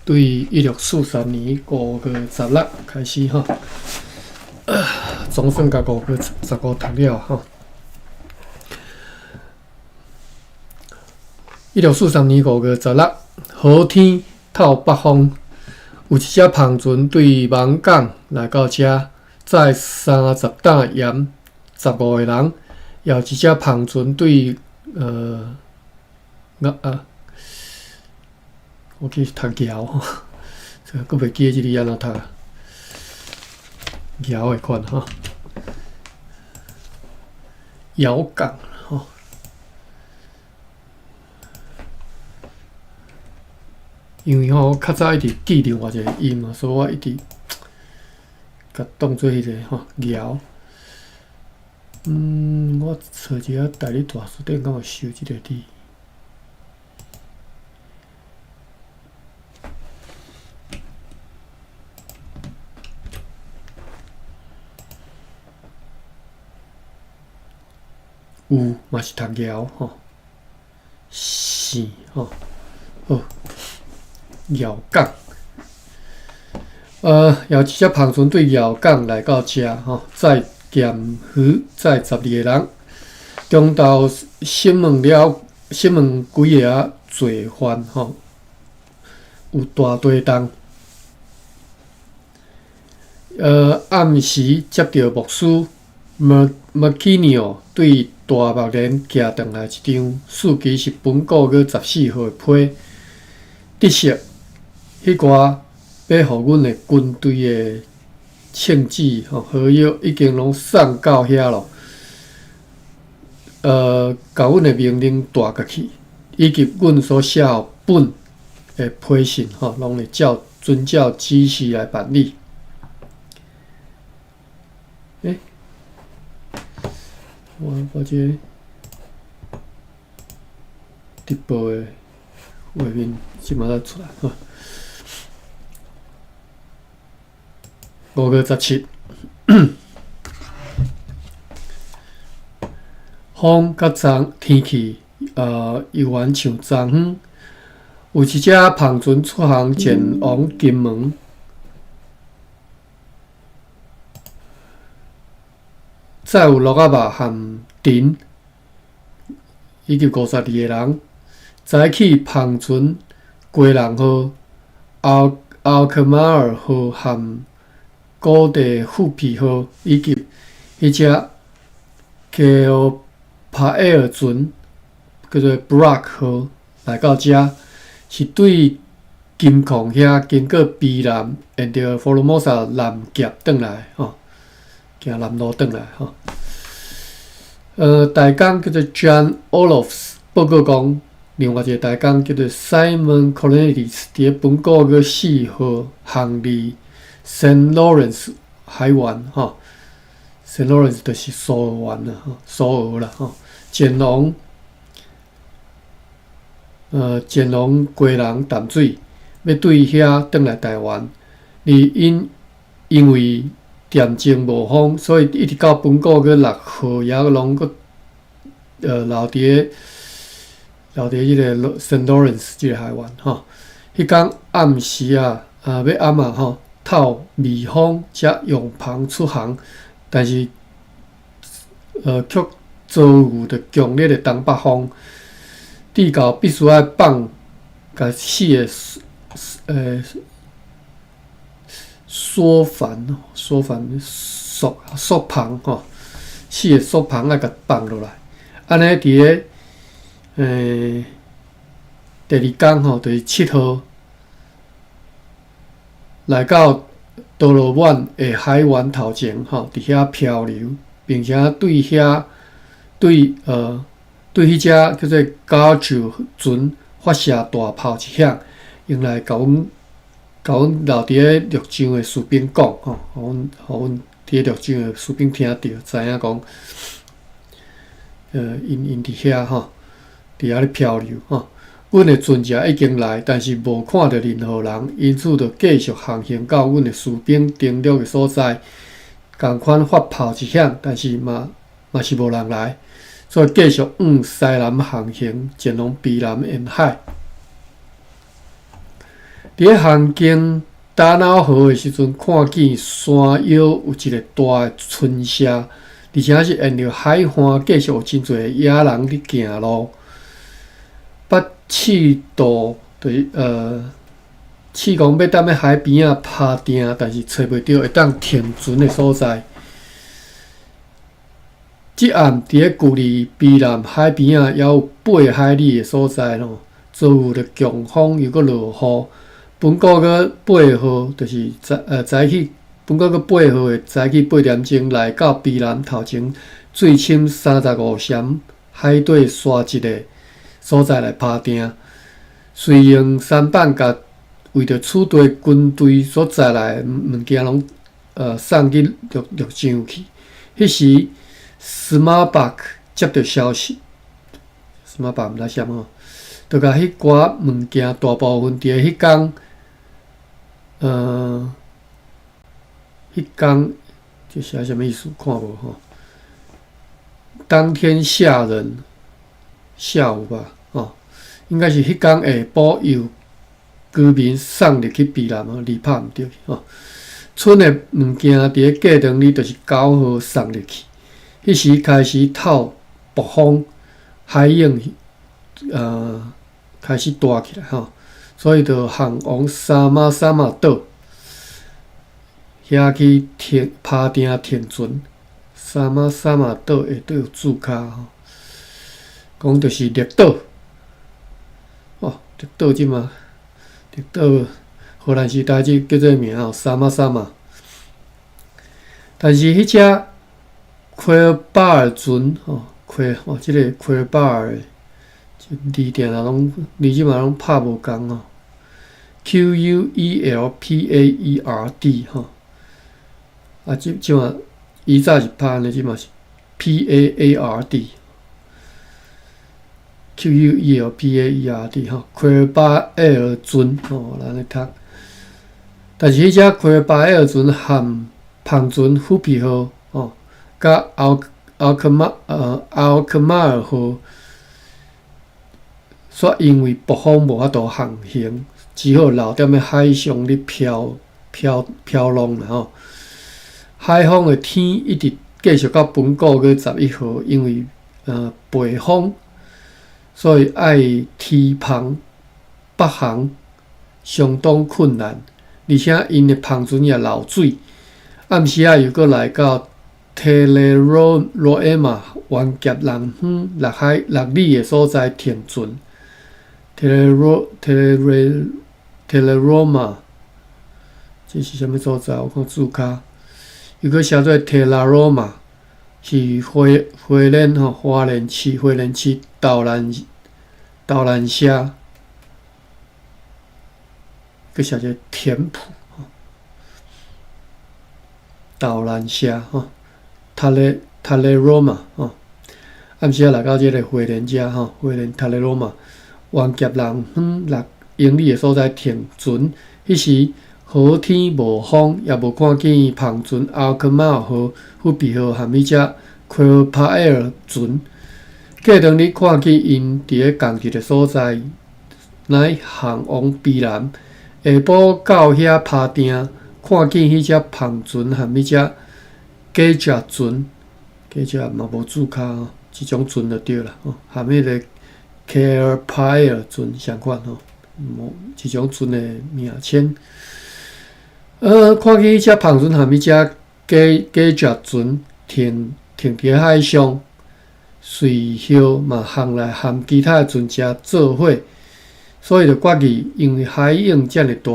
对1643年5月16开始哈，总算甲5月15读了哈。1643年5月16，好天透北风，有一只篷船对芒港来到遮，载30担盐，15个人。也有一只篷船对我去读桥吼，这个袂记即字安怎读？桥的款吼，摇港吼。因为吼较早一直记另外一个音嘛，所以我一直甲当做迄个吼摇。我找一下台语大词典，敢有收即个字？有，嘛是读摇吼，是吼，好，摇港。有一只篷船对摇港来到遮吼，载咸鱼载12个人，中昼审问几个罪犯吼，有大地动。暗时接到牧师 McKinney 对大目连寄转来一张四期是本9月14号的批，得悉迄寡要互阮的军队的枪支吼合约已经拢送到遐咯。甲阮的命令带过去，以及阮所写互本的批信吼，拢会遵照指示来办理。我这直播的画面即马才出来吼。5月17，风甲天气犹原像昨昏。有一只篷船出航前往金门。载有陆阿爸和陈，以及52个人。早起篷船归人号、奥克马尔号和高地虎皮号，以及迄只叫帕埃尔船叫做 Brock 号来到遮，是对金矿遐经过避难，沿着福罗摩萨南夹转来吼。行南路转来吼，大工叫做 John Olofs 报告讲，另外一个大工叫做 Simon Cornelius， 伫本9月4号航离 Saint Lawrence 海湾吼 ，Saint Lawrence 就是苏俄湾啦吼，苏俄啦吼，前往归人淡水，要对遐转来台湾，而因为恬静无风，所以一直到本9月6号也拢阁留伫迄个 Saint Lawrence 即个海湾吼。迄天暗时要暗吼，透微风才用篷出航，但是却遭遇着强烈的东北风，直到必须要放甲4个缩篷吼，4个缩篷要甲放落来。安尼伫咧第2天吼，就是7号来到多罗湾的海湾头前吼，伫遐漂流，并且对迄只叫做加州船发射大炮一响，用来甲阮留伫咧陆上的士兵讲吼，互阮伫咧陆上的士兵听到，知影讲，因伫遐吼，伫遐咧漂流吼。阮的船只已经来，但是无看到任何人，因此就继续航行到阮的士兵登陆的所在，共款发炮一响，但是嘛是无人来，所以继续往西南航行，前往卑南沿海。伫咧航经打脑河的时阵，看见山腰有一个大的村舍，而且是沿着海岸继续有真侪野人伫行路。捌试图就是试讲要踮咧海边仔拍定，但是找袂到会当停船的所在。即暗伫咧距离卑南海边仔也有8海里的所在咯，遭遇着强风又搁落雨。本国个8号就是早起，本国个8号的早起8点钟来到卑南头前最深35舷海底沙质的所在来拍定，随用舢板甲为着处理军队所载来物件拢送去陆上去。迄时斯马巴克接到消息，斯马巴毋知啥物，就甲迄寡物件大部分伫咧迄天，迄天这写啥物意思？看无吼。当天下午吧，应该是迄天下晡由居民送入去卑南离拍毋对去村的物件伫咧过程里就是9号送入去。迄时开始透暴风，海涌开始大起来所以就航往沙马岛遐去拍定停船。沙马岛下底有注脚讲就是绿岛绿岛即嘛，绿岛荷兰时代即叫做名沙马。但是迄只奎尔巴尔船即个奎尔巴尔字典啊，字嘛拢拍无共QUELPAERD 即嘛以早是拍呢，即嘛是 PAARD。QUELPAERD 奎尔巴尔船咱咧读，但是迄只奎尔巴尔船和旁船虎皮号甲奥克马尔号，煞因为暴风无法度航行，只好留踮咧海上咧飘浪啦海风的天一直继续到本国个11号，因为北风，所以爱提防北航相当困难，而且因的旁船也漏水。暗时又搁来到Teleroema 湾夹南方6里的所在停船。Teleroma 这是啥物所在？我看注脚，又搁写做 Telaroma， 是花莲市岛兰社，搁写做田埔岛兰社Teleroma 暗时来到这个花莲遮花莲 Teleroma 湾夹南方6英里的所在停船。迄时好天无风，也无看见旁船奥克马号、虎皮号和迄只奎尔巴尔船。过程里看见因伫咧同一个所在，乃航往卑南。下晡到遐拍定，看见迄只旁船和迄只假只船，假只嘛无注脚即种船就对啦和迄个凯尔帕尔船相款即种船的名称。看见迄只旁船和迄只假只船停伫海上，随后嘛航来和其他的船只做伙，所以就决议因为海涌遮尔大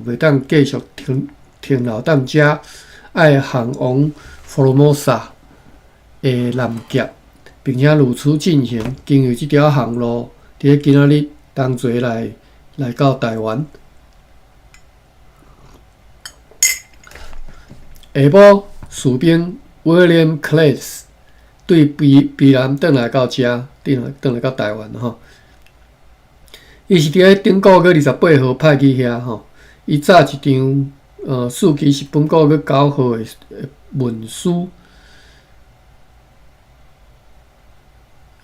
袂当继续停留踮遮，爱航往佛罗摩萨的南极，并且如此进行，经由即条航路，伫咧今仔日同齐来到台湾。下晡，士兵 William Claes 对卑南转来到遮，转来到台湾伊是伫咧顶个月28号派去遐伊载一张四期是本个月9号的文书，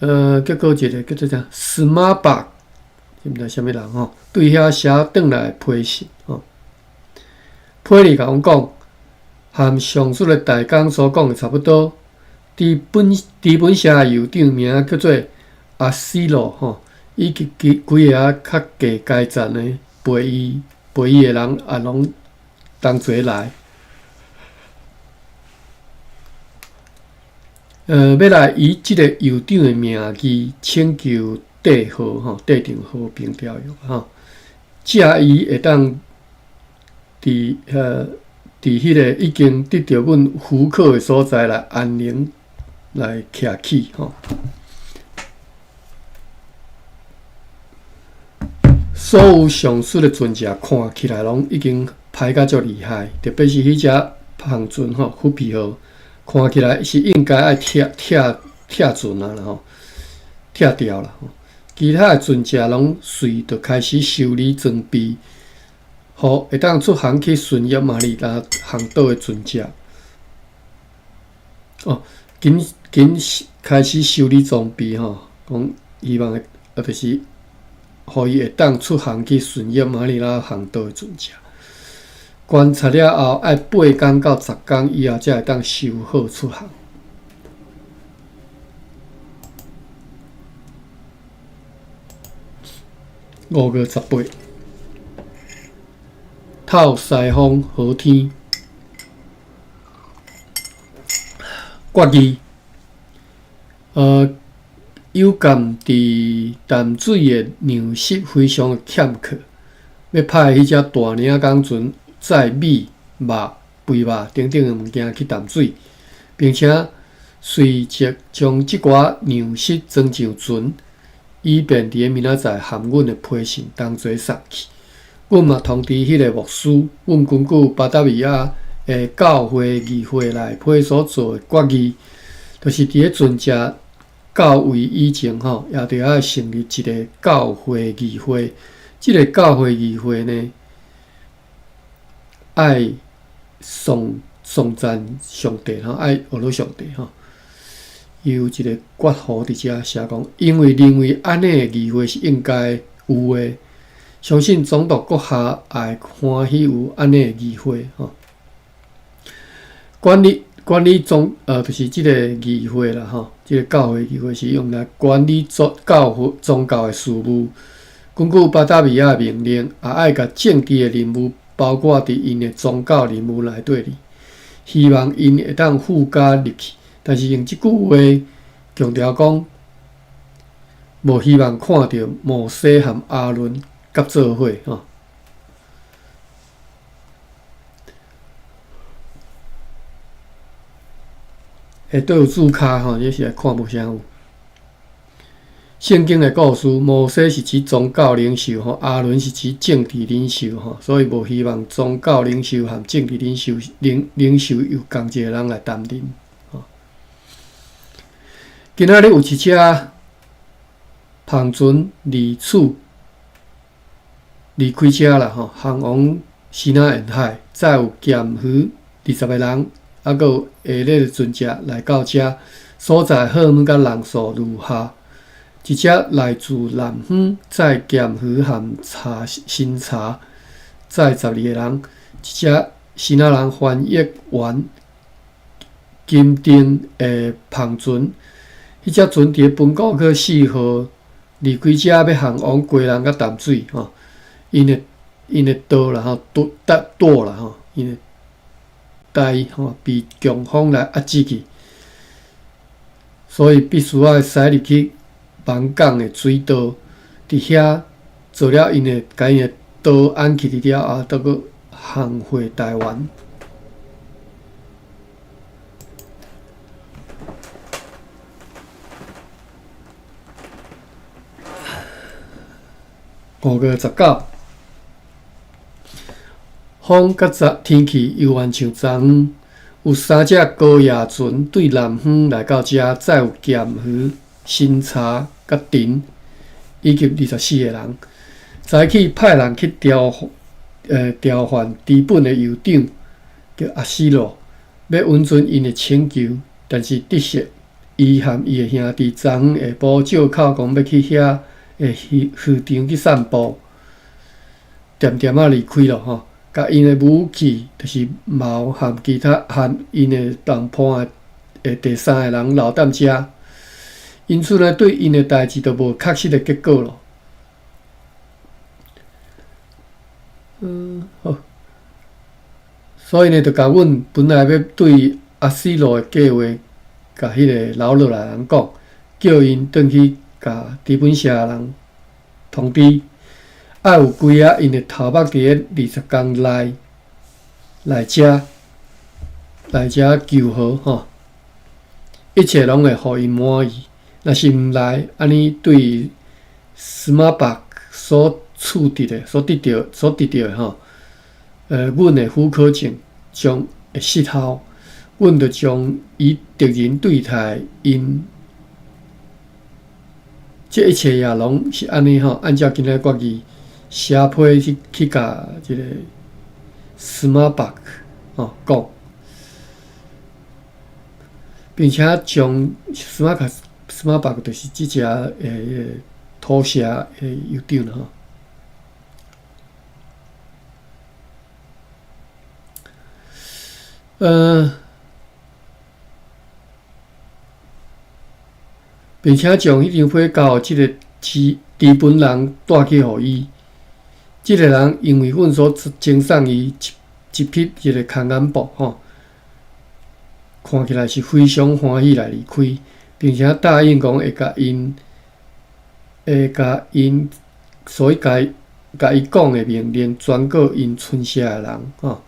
叫做一个叫做啥 Smart Bag 毋知啥物人吼，对遐写转来批信吼。批里甲阮讲，和上述的大纲所讲的差不多。伫本社邮长名叫做阿西罗吼，以及几个较低阶层的陪伊的人也拢同齐来。要来以即个邮长的名义请求缔和吼，缔定和平条约吼，借伊会当伫迄个已经得到阮符克的所在来安宁来徛起吼。所有上述的船只看起来拢已经歹甲足厉害，特别是迄只航船吼，虎皮号，看起来是应该爱拆船啊啦吼，拆掉啦吼。其他的船只拢随着开始修理装备，互会当出航去巡夜马里拉航道的船只。紧开始修理装备吼，讲希望就是互伊会当出航去巡夜马里拉航道的船只。观察了后，爱8天到10天以后才会当修好出航。5月18，透西风好天，决议。有感伫淡水的粮食非常欠缺，要派迄只大领港船载米、肉、肥肉等等的物件去淡水，并且随即将即寡粮食装上船，以便伫明仔载含阮的批信同齐送去。阮嘛通知迄个牧师，阮根据巴达维亚的教会议会内批所做的决议，就是伫咧船只到位以前吼，也着要成立一个教会议会。即个教会议会呢，爱颂赞上帝吼，爱学了上帝吼。有一个括号伫遮写讲，因为认为安尼的议会是应该有的，相信总督阁下也欢喜有安尼的议会吼。管理就是即个议会啦吼，即个教会议会是用来管理宗教的事务。根据巴达维亚命令，也爱甲政治的任务包括伫因的宗教任务内底哩。希望因会当附加入去，但是用即句话强调讲，无希望看到摩西和阿伦合作伙吼。都有注卡吼，这是看无啥有。圣经的故事，摩西是指宗教领袖吼，阿伦是指政治领袖吼，所以无希望宗教领袖和政治领袖由同一个人来担任吼。今仔日有一只航船离开遮啦吼，航往西南沿海，载有咸鱼20个人。还佫有下列船只来到遮，所在好物甲人数如下：一只来自南方，载咸鱼和新茶，载12个人；一只西南人翻译员金丁的航船，迄只船伫本国去4号离开遮，要航往归人甲淡水吼。因的岛啦吼，舵啦吼，因的台吼被强风来压制去，所以必须要驶入去万港的水道，伫遐做了因的甲因的岛安起了后，再佫航回台湾。5月19。风甲天气犹原像昨昏，有3只高野船对南方来到遮，载有咸鱼、新茶、甲藤，以及24个人。早起派人去调换资本的邮长叫阿西罗，要稳准因的请求，但是得悉伊和伊的兄弟昨昏下晡借口讲要去遐场去散步，渐渐离开咯吼。甲因的武器，就是矛和其他因的同伴的第三个人留踮遮，因此呢，对因的代志都无确实的结果咯。好，所以呢，就甲阮本来要对阿西罗的计划，甲迄个留落来人讲，叫因转去甲资本社人通知，爱有几啊因的头目伫咧20天内来遮求和吼，一切拢会互因满意。若是毋来，安尼对斯马巴所得到吼，阮的副科长将会失效，阮着将以敌人对待因。这一切也拢是安尼吼，按照今仔国语写批去甲即个斯马巴吼讲，并且将斯马巴就是即只土社酋长吼。并且将迄张火交即个资本人带去互伊。即个人因为阮所赠送伊一匹即个空眼布吼，看起来是非常欢喜来离开，并且答应讲会甲因所以甲伊讲的命令转告因村社的人吼。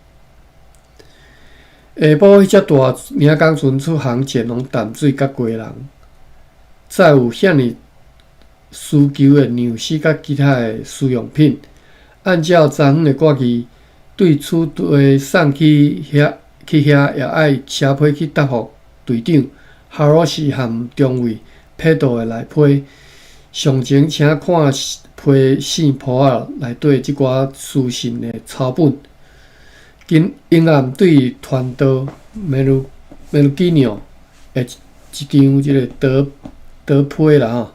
下晡迄只大领港船出航前，拢淡水甲归人，再有遐尼需求的粮食甲其他的需用品，按照昨昏的决议，对此地送去遐，也爱写批去答复队长哈罗斯和中尉佩多的来批，详情请看批信簿仔内底即寡书信的抄本。因暗对传道梅鲁基纽的一张即个德批啦吼，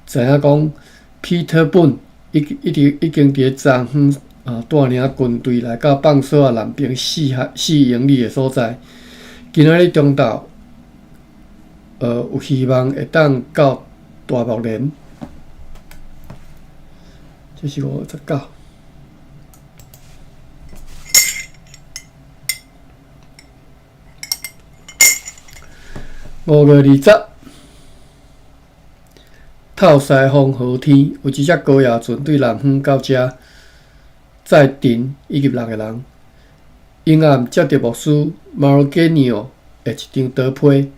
知影讲皮特本已经伫昨昏带领军队来到放索啊南边4英里的所在，今仔日中昼有希望会当到大木连，这是59。5月20，透西风和天，有一只高野船对南方到遮，载陈以及6个人。因暗接到牧师马尔基尼奥的一张德批，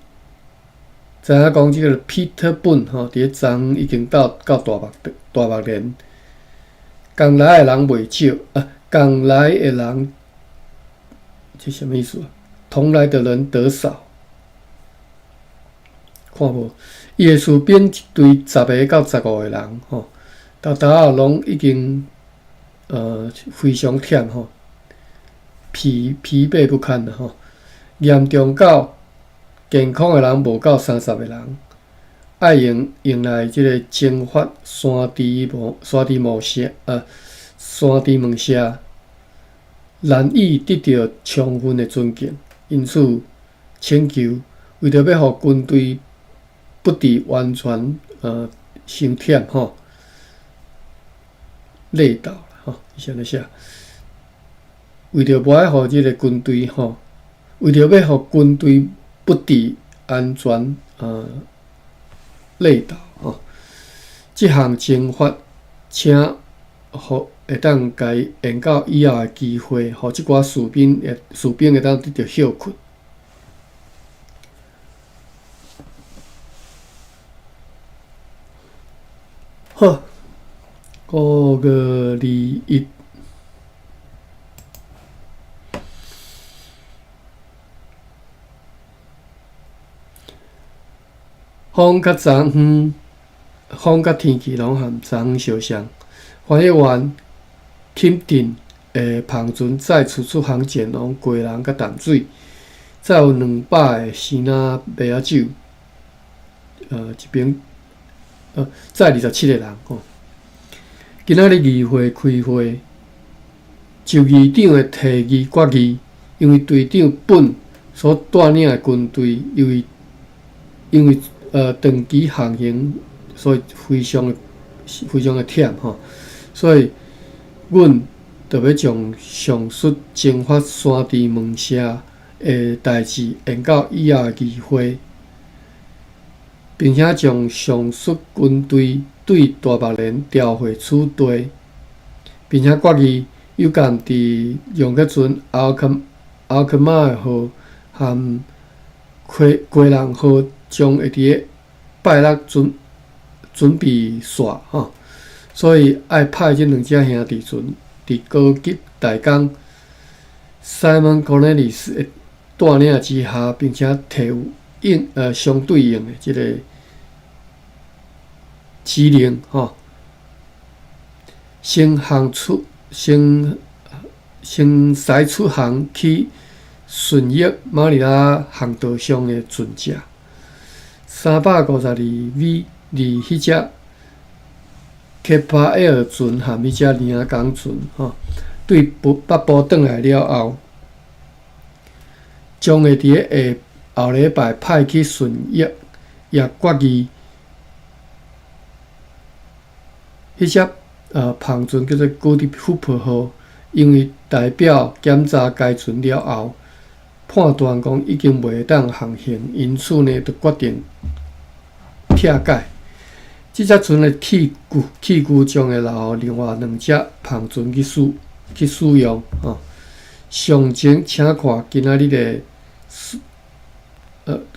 知影讲即个皮特本吼，伫咧昨昏已经到大木连，共来的人袂少共来的人，这什么意思啊？同来的人得少。看无，伊的士兵一队10个到15个人吼，大啊拢已经非常忝吼，疲惫不堪啦吼，严重到健康的人无到30个人，爱用来即个征发山地门社，难以得到充分的尊敬，因此请求为着要互军队不致完全伤忝吼，累到啦吼，是安尼写。为着无爱互即个军队吼，为着要互军队不致安全累到吼，即项征发请互会当甲伊延到以后的机会，互即寡士兵会当得到休困。好，5月21，风甲昨昏，风甲天气拢和昨昏相像。翻译员钦定的篷船载出航前，拢过人甲淡水，再有200个生仔麦仔酒，一边再27个人吼。今仔日议会开会，就议长的提议决议，因为队长本所带领的军队，因为长期航行，所以非常的忝吼，所以阮就要将上述征发山地门社的代志延到以后的议会，并且将上述军队对大目连调回处地，并且决议有共伫用克船奥克马号和归人号将会伫拜六准备煞吼，所以爱派这两只兄弟船伫高级大工 Simon Cornelius 的带领之下，并且提有相对应的这个指令吼，先驶出航去顺益马尼拉航道上的船只352 V 迄只 Kepa 船和迄只领港船吼，对北部转来了后，将会伫后礼拜派去顺益，也决议迄只篷船叫做 Good Hope 号，因为代表检查该船了后，判断讲已经袂当航行，因此呢，就决定拆解。这只船的器具将会留另外2只篷船去使用吼。详情请看今仔日的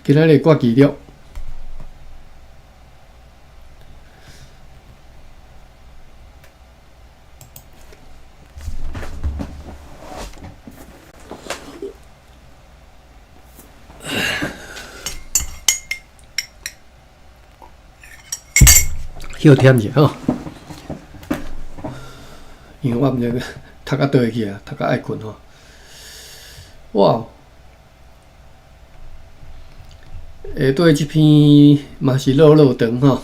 决议了。休忝者吼，因为我毋知读到倒去啊，读到爱困吼。哇！下底即篇嘛是落长吼，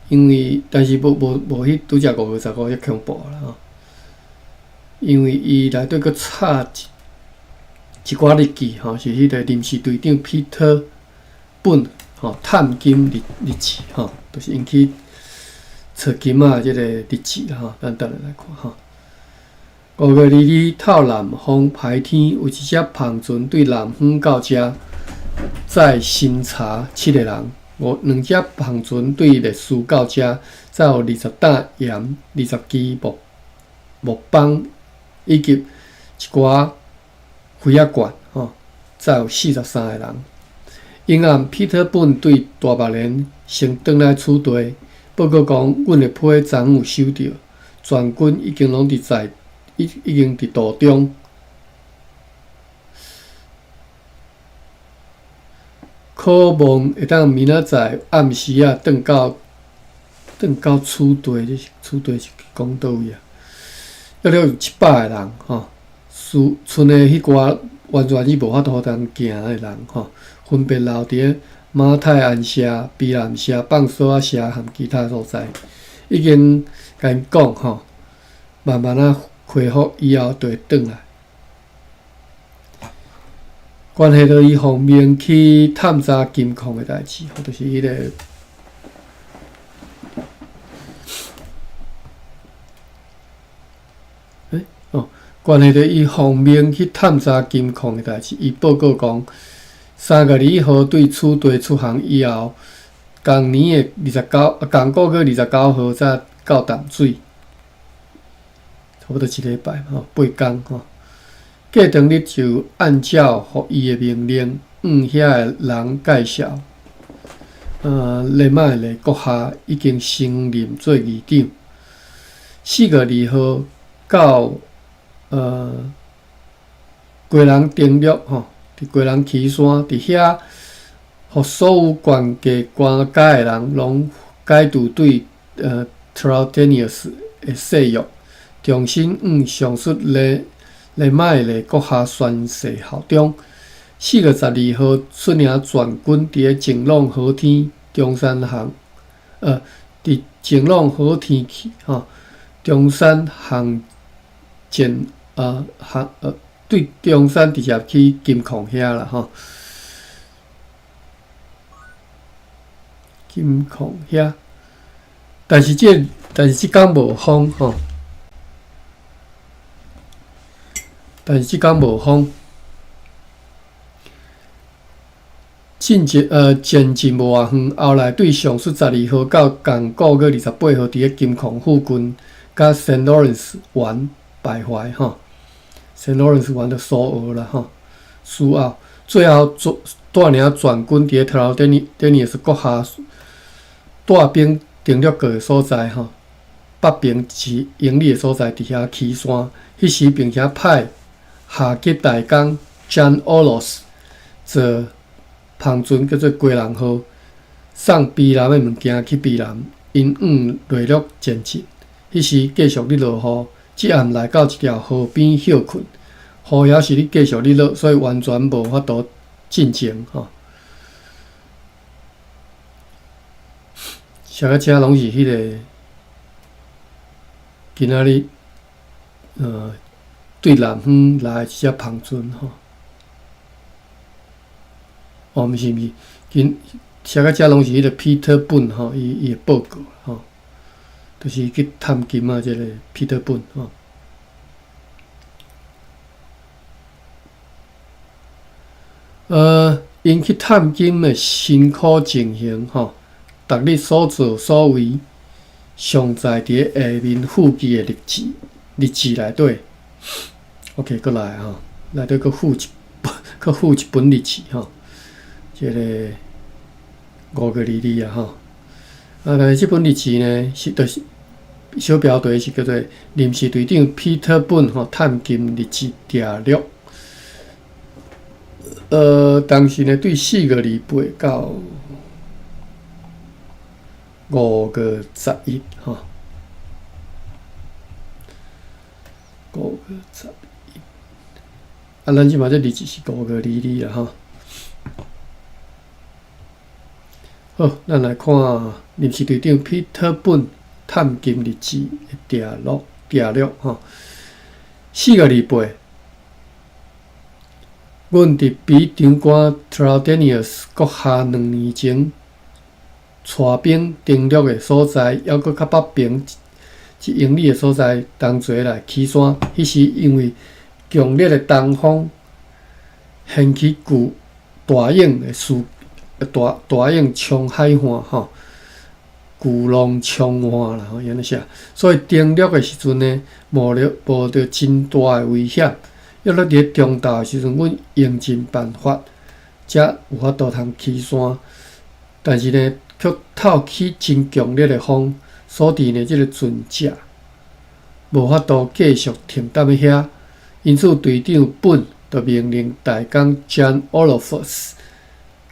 因为但是无迄拄则5月15日遐恐怖啦吼，因为伊内底佫插一寡日记吼，是迄个临时队长彼得本吼探金日志吼，就是因去找金仔即个日志啦吼，咱等下来看吼。5月2日透南风排天，有一只篷船对南方到遮，载新茶7个人。2只篷船对烈士到遮，载有20担盐、20支木棒，以及一寡飞仔罐吼，载有43个人。因暗彼得本对大目连先转来处地，报告讲，阮的批昨有收到，全军已经拢已经伫途中。可望会当明仔载暗时啊，转到处地，这处地是讲倒位啊？约有700个人吼，剩的迄寡完全是无法度通行的人吼，分别留伫马太安社、比南社、放索仔社和其他所在，已经甲因讲吼，慢慢啊恢复以后就会转来。关系到伊方面去探查金矿的代志，或者是迄个关系到伊方面去探查金矿的代志，伊报告讲，3月2号对处地出航以后，同年的同个月29号才到淡水，差不多1礼拜吼，8天吼。过当日就按照予伊的命令，遐个人介绍，雷麦勒阁下已经升任做议长。4月2号到归人登陆吼，伫归人岐山，伫遐，互所有关家的人拢解除对Troutenius 的誓约，重新上述雷麦勒阁下宣誓效忠。4月12号，率领全军伫个晴朗好天伫晴朗好天气中山航舰对中山直接去金矿遐啦金矿遐，但是即天无风前进无偌远，后来对上述12号到共9月28号伫咧金矿附近，甲 Saint Lawrence 湾徘徊Saint Lawrence 湾的苏澳啦苏澳，最后带领全军伫咧特劳典尼斯国下带兵登陆过的所在北平1英里的所在，伫遐起山。迄时并且派下级大工 John Olos 坐篷船叫做归人号，送避难的物件去避难，因远内陆前进。迄时继续咧落雨，即暗来到一条河边休困，雨也是咧继续咧落，所以完全无法度进前写到遮拢是迄个今仔日对南方来一只篷船毋是，写到遮拢是迄个 Peter Boone 伊的报告就是去探金即个 Peter Boone因去探金的辛苦情形逐日所作所为，上载伫下面附记的日志内底。OK， 过来内底搁附一本日志即个5月22啊但是即本日志呢就是小标题是叫做临时队长 Peter Boone 探金日志定录。当时呢对4月28到5月115月11咱即马这日子是5月22啦好，咱来看临时队长 Peter Boone 探金日志的定录4月28，阮伫比长官 Traldenius 国下2年前带兵登陆的所在，还阁较北平1英里的所在同齐来起山。迄时因为强烈的东风，掀起大涌的大涌冲海岸巨浪冲岸啦安尼写。所以登陆的时阵呢，无着真大的危险。要咧伫中昼的时阵，阮用尽办法，才有法度通起山。但是呢，却透起真强烈的风，所以呢，即个船只无法度继续停踮咧遐。因此，队长本就命令大工 John Olofus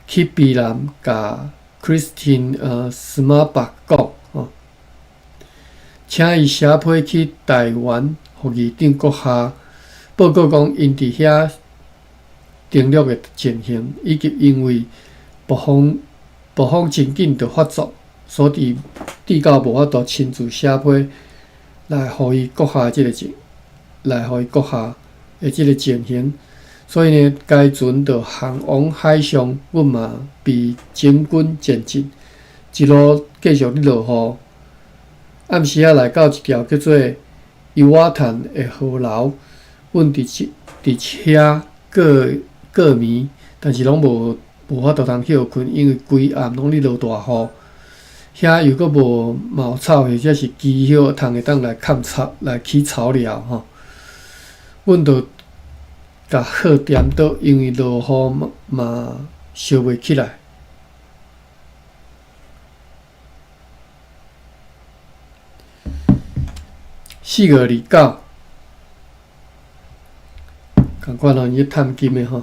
去避难，甲 Christine Smallback 讲请伊写批去台湾，互议长阁下报告讲，因伫遐登陆的情形，以及因为暴风真紧就发作，所以递到无法度亲自写批来互伊阁下即个情形。所以呢，该船就航往海上，阮嘛被整军前进，一路继续咧落雨。暗时来到一条叫做伊瓦坦的河流，阮伫遐过暝，但是拢无法度通休困，因为规暗拢咧落大雨。遐又阁无茅草或者是枝叶，通会当来起草料阮就甲好点倒，因为落雨嘛烧袂起来。4月29，共款伊探金的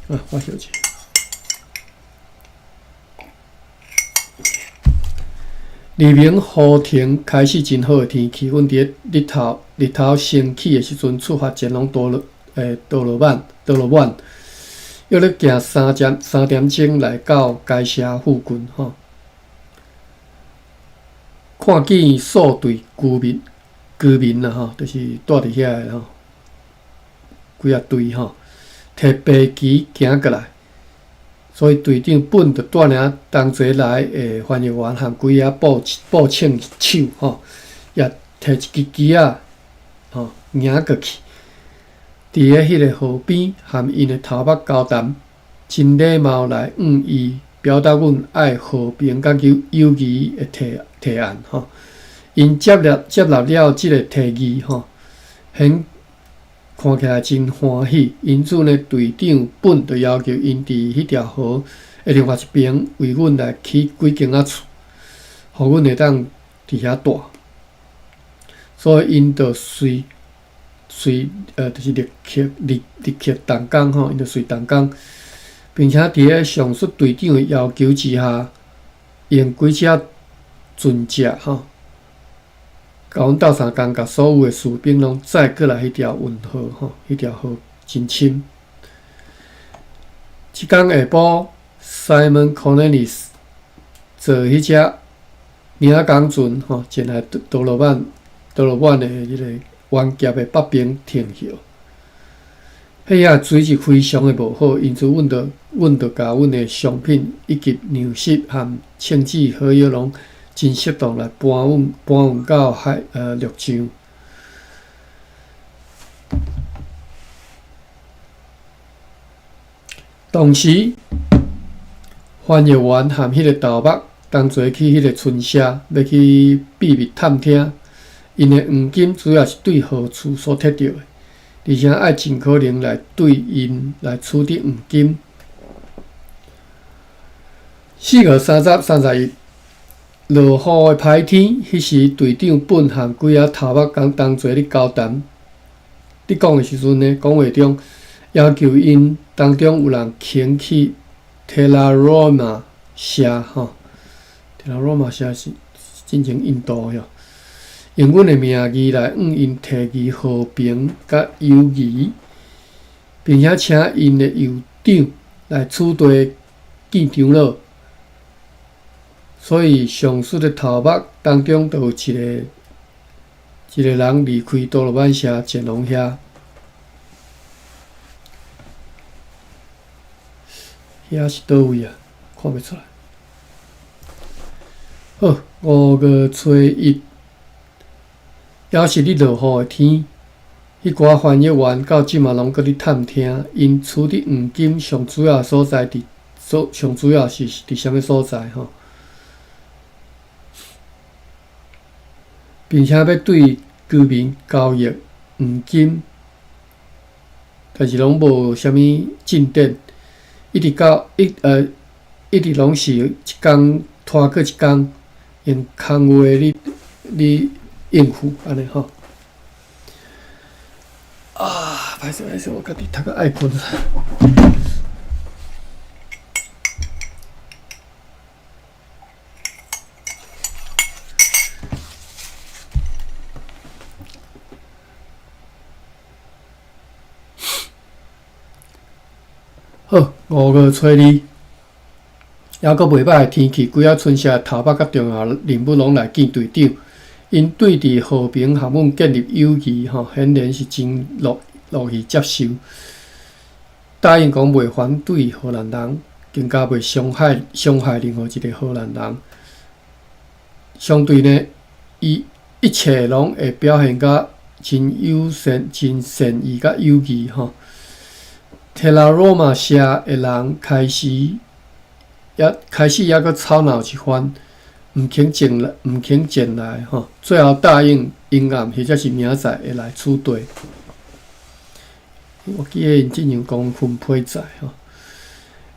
我小姐。黎明雨停，开始真好的天气。阮伫日头升起的时阵，出发前往道路湾，约咧行3点钟来到该社附近看见数队居民啦吼，就是住伫遐诶吼，几啊队吼，摕白旗行过来，所以队长本着带领同齐来诶翻译员和几啊步枪手吼，也摕一支旗仔吼迎过去。伫咧迄个河边，含因诶头目交谈，真礼貌来向伊表达阮爱和平甲友谊诶提案吼。因接纳了即个提议吼，看起来真欢喜。因此呢，队长本就要求因伫迄条河诶另外一边为阮来起几间仔厝，互阮会当伫遐住。所以因就就是立刻动工吼，因就随动工，并且伫咧上述队长的要求之下，用几只船只吼，甲阮斗相共，甲所有的士兵拢载过来迄条运河吼，迄条河真深。即天下晡 ，Simon Cornelius 坐迄只名港船吼，前来多罗曼的迄个湾夹的北边停靠。迄遐水是非常的无好，因此阮着甲阮的商品以及粮食和枪支好药拢真适当来搬运到陆上。当时，翻译员和迄个头目同齐去迄个村社，要去秘密探听。因的黄金主要是对好处所摕到的，而且爱尽可能来对因来处理黄金。4月31，落雨的歹天，迄时队长本和几啊头目同齐咧交谈。伫讲的时阵呢，讲话中要求因当中有人前去 Tellaroma 社吼 ，Tellaroma 社是进前印度哟。用阮的名义来向因提议和平甲友谊，并且请因的酋长来处理建长老。所以上述的头目当中，就有一个人离开多罗曼社前往遐。遐是倒位啊？看袂出来。好，5月初1。也是咧落雨的天，迄寡翻译员到即嘛拢搁咧探听，因处理黄金上主要所在上主要是伫啥物所在吼，并且要对居民交易黄金，但是拢无啥物进展，一直拢是一工拖过一工，用空话咧应付安尼吼。歹势，我家己读个爱困。好，5月初2，还阁袂歹的天气，几啊村社头目甲重要人物拢来见队长。因对伫和平和阮建立友谊吼，显然是真乐意接受，答应讲袂反对荷兰人，更加袂伤害任何一个荷兰人。相对呢，伊一切拢会表现甲真善意甲友谊吼。特拉罗马社的人开始抑阁吵闹一番。毋肯前来吼，最后答应阴暗或者是明仔会来处理。我记得因即样讲分配在吼。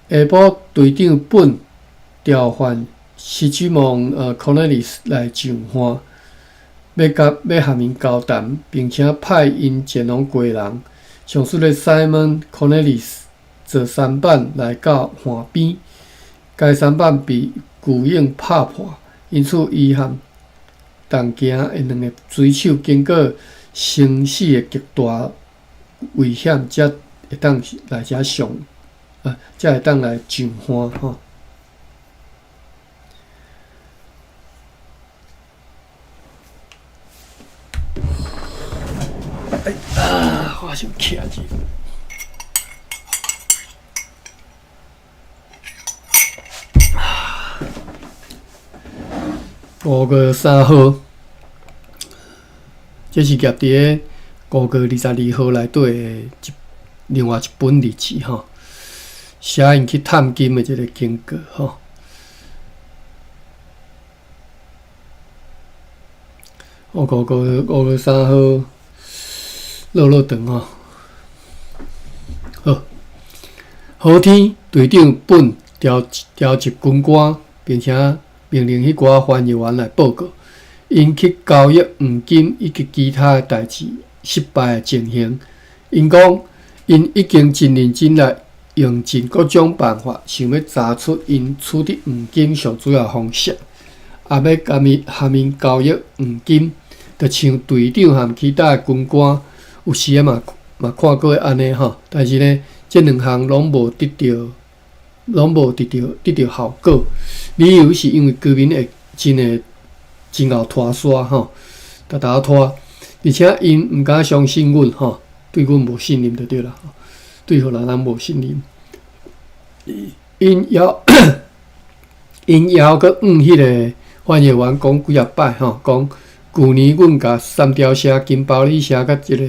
下晡队长本调换西居蒙Cornelius 来上岸，要和因交谈，并且派因前往过人。上述的 Simon Cornelius 坐舢板来到岸边，该舢板被巨影拍破。因此，伊和同行的两个水手经过生死的极大危险，才会当来遮才会当来上岸。吼。我先徛住。5月3号，这是夹伫5月22号内底的另外一本日志吼，写因去探金的这个经过吼。5月3号，落长吼。好，好天队长本调集军官，并且命令迄寡翻译员来报告，因去交易黄金以及其他的代志失败的情形。因讲，因已经真认真来用尽各种办法，想要查出因处理黄金上主要方式，也要含因交易黄金，就像队长和其他的军官有时嘛看过安尼吼，但是呢，这两项拢无得到效果。理由是因为居民会真后拖沙吼，逐拖，而且因毋敢相信阮吼，对阮无信任就对啦，对荷兰人无信任。因邀佮迄个翻译员讲几啊摆吼，讲旧年阮甲三条社、金包里社甲一个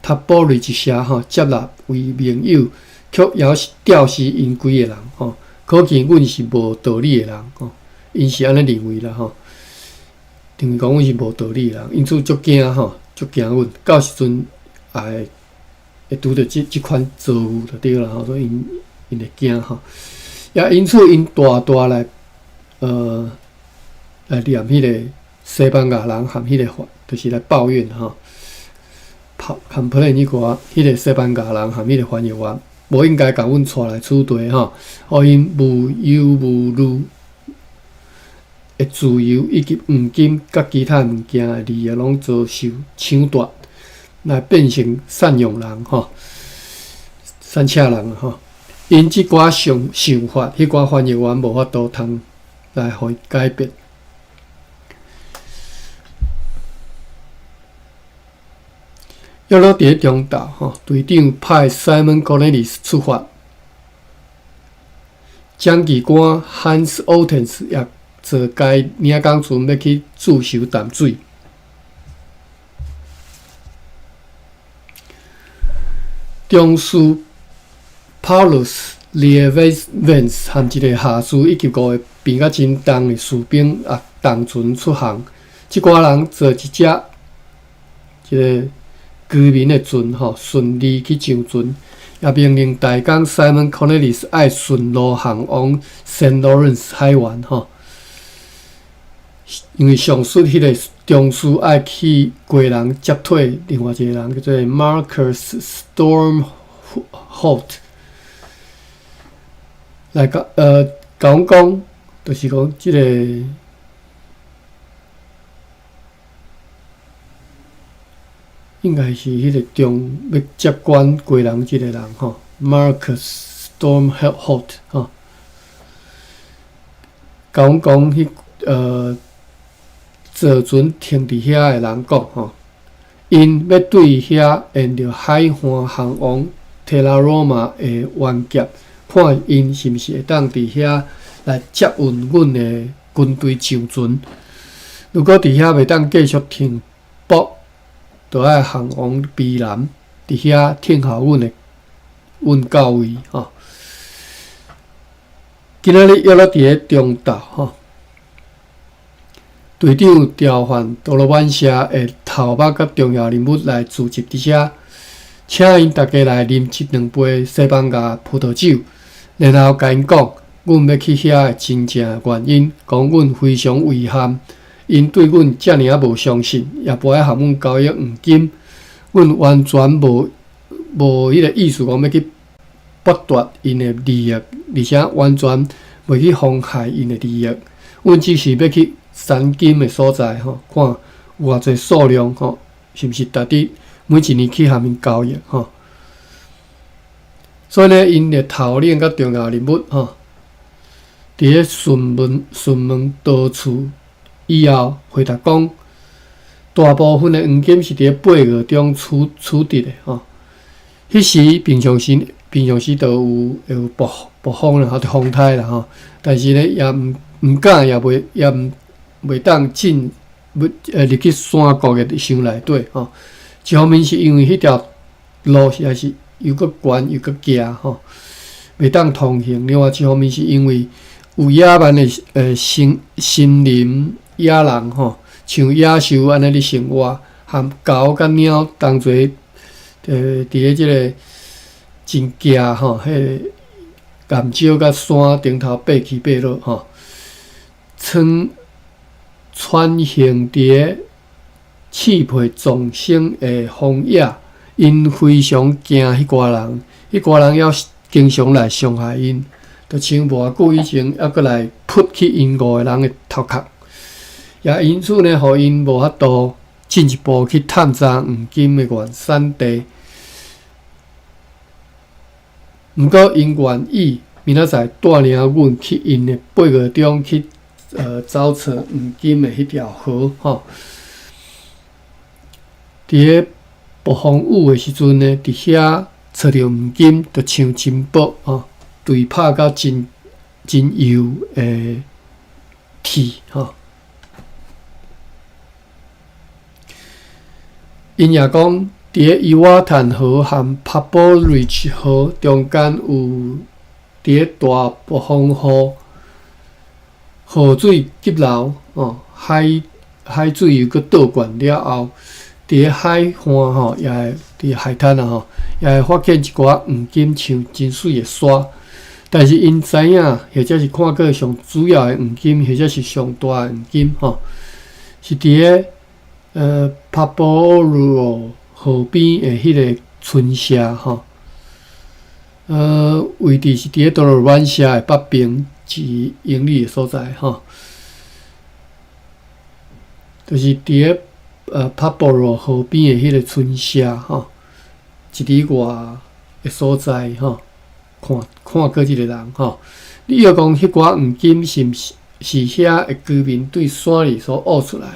塔布瑞一社吼接纳为盟友，却也是吊死因几个人吼。可见阮是无道理的人吼，因是安尼认为啦吼，认为讲阮是无道理的人，因此足惊吼，足惊阮到时阵会拄着即款遭遇就对啦吼，所以因会惊吼，也因此因大来念迄个西班牙人和迄个就是来抱怨吼，complain 迄个西班牙人和迄个翻译员。无应该甲阮带来处地吼，互因无忧无虑的自由以及黄金甲其他物件的利益拢遭受抢夺，来变成散用人吼、散车人吼。因即寡想法，迄寡翻译员无法度通来互伊改变。约落伫中昼吼，队长派 Simon Cornelis 出发，将旗官 Hans Ottens 也坐该领工船要去驻守淡水。中士 Paulus Lievens 和一个下士以及5个病甲真重的士兵也同船出航。即寡人坐一只个居民的船吼，顺利去上船，也命令大港 Simon Cornelis 爱顺路航往 Saint Lawrence 海湾吼。因为上述迄个中士爱去归人接替另外一个人，叫做 Marcus Stormholt 来讲，就是讲即个。应该是迄个要接管归人即个人吼 ，Marcus Stormholt 吼，讲迄坐船停伫遐的人讲吼，因要对遐沿着海岸航往 Terra-Roma 的湾夹，看因是毋是会当伫遐来接运阮的军队上船。如果伫遐袂当继续停泊，就爱航往避南，伫遐听候阮到位吼。今仔日约落伫咧中昼吼，队长调换多罗湾社的头目甲重要人物来聚集伫遮，请因大家来啉1-2杯西班牙葡萄酒，然后甲因讲，阮要去遐的真正的原因，讲阮非常遗憾。因对阮遮尔无相信，也无爱和阮交易黄金，阮完全无迄个意思讲要去剥夺因的利益，而且完全袂去妨害因的利益。阮只是要去产金的所在吼，看有偌侪数量吼，是毋是值得每一年去和因交易吼。所以呢，因的头领甲重要人物吼，伫咧询问到处。以后回答讲，大部分的黄金是伫八月中取得的吼。迄时平常时都有暴风啦，或风台啦吼，但是咧也毋敢，也袂当入去山谷的乡内底吼。一方面是因为迄条路实在是又搁悬又搁狭吼，袂当通行；另外一方面是因为有野蛮的森林野人吼，像野兽安尼咧生活，含狗甲猫同齐伫咧即个真惊吼，迄岩石甲山顶头爬起爬落吼，穿行伫刺皮纵生的荒野，因非常惊迄寡人，迄寡人要经常来伤害因，就像无偌久以前还阁来扑去因五个人的头壳，也因此呢，互因无法度进一步去探查黄金的原产地。毋过因愿意明仔载带领阮去因的八月中去找找黄金的迄条河吼。伫咧暴风雨的时阵呢，伫遐找着黄金，就像珍宝吼，对拍到真油的铁吼。因也讲，伫咧伊瓦坦河和 Pebble Ridge 河中间有伫咧大暴风雨，河水急流哦，海水又搁倒灌了后。伫咧海岸吼，也会伫海滩啊吼，也会发现一寡黄金像真水的沙。但是因知影，或者是看过上主要的黄金，或者是上大的黄金吼，是伫咧Pebble 河边的迄个村社吼。位置是伫咧多罗湾社的北边1英里的所在吼，就是伫咧。Pebble 河边的迄个村社吼，1里外的所在吼，看过即个人吼。你要讲迄寡黄金是遐的居民对山里所挖出来，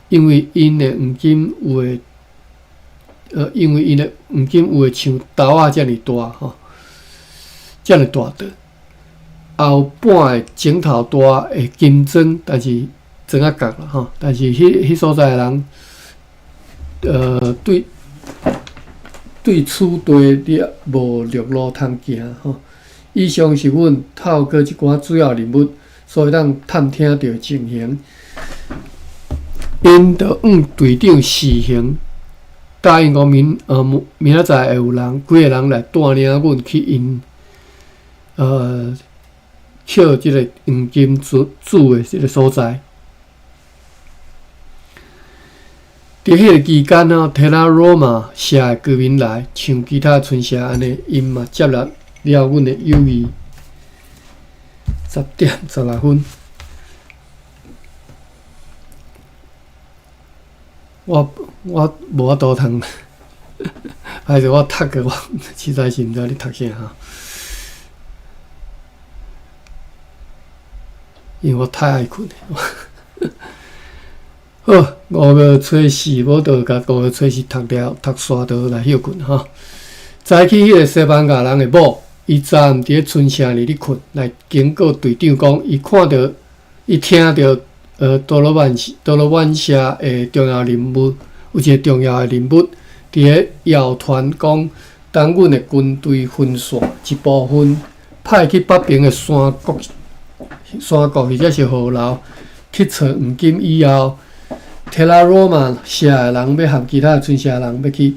因为因的黄金有诶，因为因的黄金有诶像豆仔遮尔大吼，遮尔大的，后半会指头大的金砖，但是。装啊角啦吼，但是迄所在的人，对厝地你无陆路通行吼。以上是阮透过一寡主要人物，所以咱探听到情形，因着队长示行，答应讲明仔载会有人几个人来带领阮去因捡即个黄金主的即个所在。伫迄个期间呢，Terra Nova社的居民来，像其他村社安尼，因嘛接纳了阮的友谊。10点16分，我无法度通，还是我读个，我实在是毋知你读啥哈，因为我太爱困了。好，5月初4，我就甲5月初4读刷倒来休困吼。早起迄个西班牙人的某，伊昨暗伫咧村舍里咧困，来经过队长讲，伊听到多罗湾社的重要人物，有一个重要的人物伫咧谣传讲，当阮的军队分散一部分派去北边的山谷或者是河流去找黄金以后。Terra Nova社的人要和其他村社人要去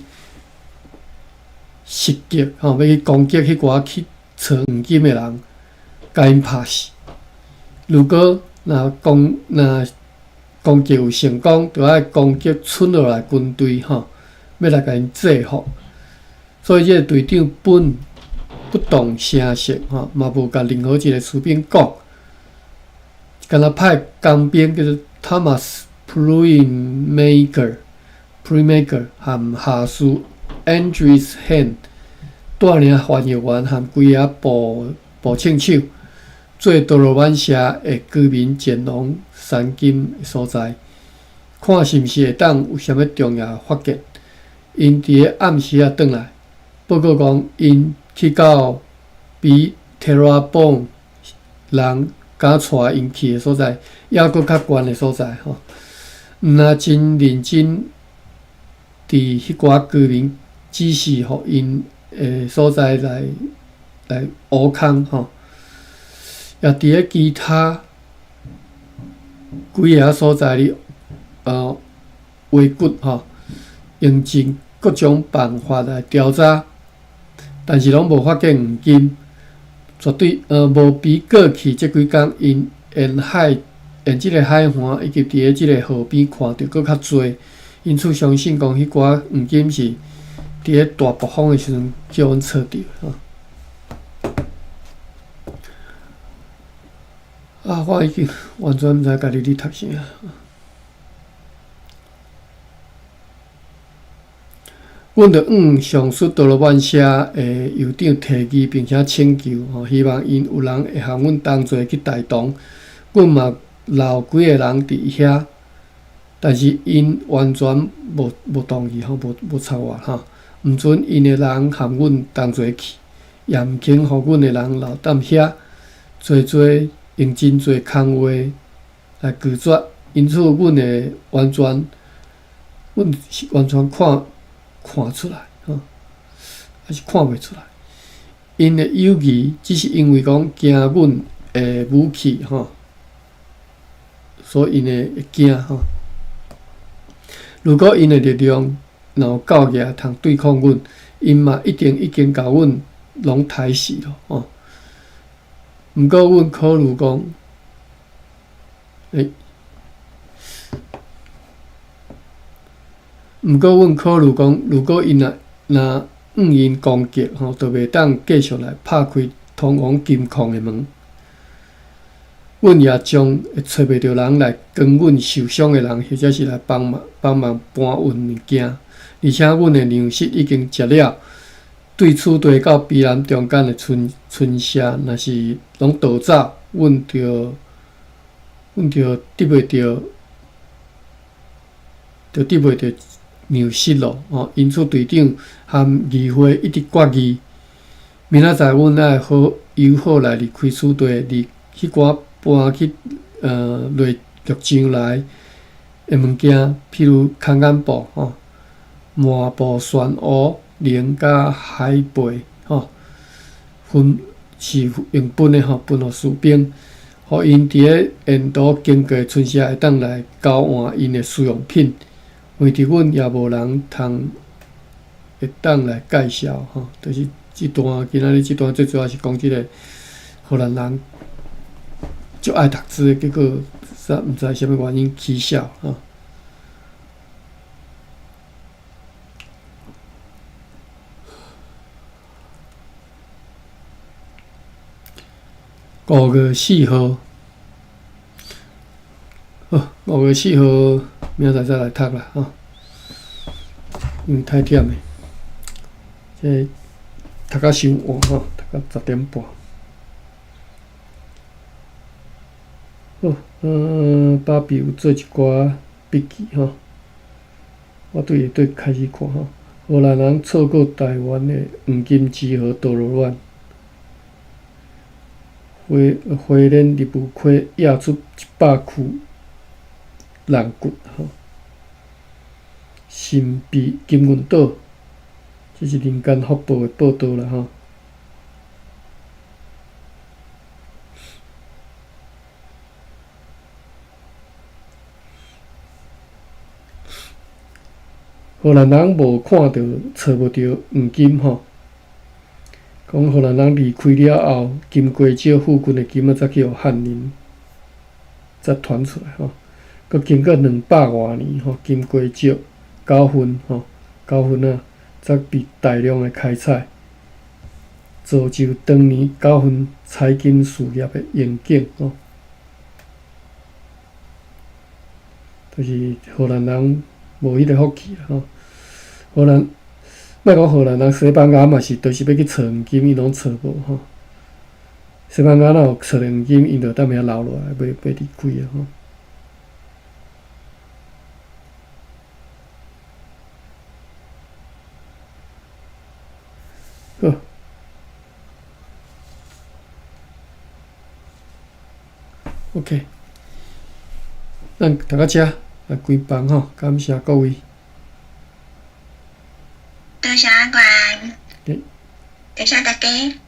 袭击吼，要去攻击迄寡去找黄金的人，甲因拍死。如果攻击有成功，就要攻击剩落来军队吼，要来甲因制服。所以这个队长本不动声色吼，嘛无甲任何一个士兵讲，敢若派工兵叫做 Thomas。Premaker 和下属 Andrews Hand 带领翻译员和规个步枪手，做多罗湾社的居民前往山金的所在。看是毋是会当有啥物重要发现。因伫个暗时啊转来，报告讲因去到比 Terrebonne 人敢带因去的所在，还阁较悬的所在吼。若真认真伫迄寡居民指示互因诶所在来挖空吼，也伫咧其他几个所在里挖掘吼，用尽各种办法来调查，但是拢无发现黄金，绝对无比过去即几工因沿即个海岸以及伫咧即个河边看到搁较侪，因此相信讲迄寡黄金是伫咧大暴风的时阵叫阮找着吼。我已经完全毋知家己伫读啥。阮着向上述多罗曼社的酋长提议，并且请求，希望因有人会向阮同齐去台东。阮嘛留几个人伫遐，但是因完全无同意无插我毋准因的人含阮同齐去，也毋肯互阮的人留踮遐，用真侪空话来拒绝。因此，阮是完全看出来还是看袂出来。因的友谊只是因为讲惊阮的武器所以因会惊如果因的力量若有够额通对抗阮，因嘛一定已经甲阮拢杀死咯毋过，阮考虑讲，如果因若因攻击就袂当继续来拍开通往金矿的门。阮也将会找袂到人来跟阮受伤的人，或者是来帮忙搬运物件。而且，阮的粮食已经食了。对厝地到避难中间的村舍，若是拢逃走，阮着得袂着粮食咯因此，队长含议会一直决议，明仔载阮爱友好来离开厝地，迄寡搬去落陆上来的物件，譬如空眼布抹布、漩涡。零甲海贝是用分的分互士兵，互因伫咧沿途经过村舍会当来交换因的使用品。因伫阮也无人通会当来介绍就是今仔日这段最主要是讲即个荷兰人就爱读书，结果毋知啥物原因起笑5月4号，5月4号，明仔载再来读啦因为太忝诶，这读到伤晚读到10点半。爸比有做一寡笔记我对开始看荷兰人错过台湾的黄金之河导罗乱。花莲日不亏压出100躯人骨神秘金银岛，这是《人间福报》的报道啦荷兰人无看到找无到黄金讲荷兰人离开了后，金瓜石附近的金才去互汉人才传出来佮经过200多年金瓜石9分才被大量的开采，造就当年9分采金事业的愿景就是荷兰人无迄个福气啦荷兰。莫讲荷兰人，西班牙嘛是，就是要去找黄金，伊拢找无西班牙若有找黄金，因着踮遐留落来，袂离开好。OK， 咱大家遮来开房吼，感谢各位。多谢阿官，多谢大家。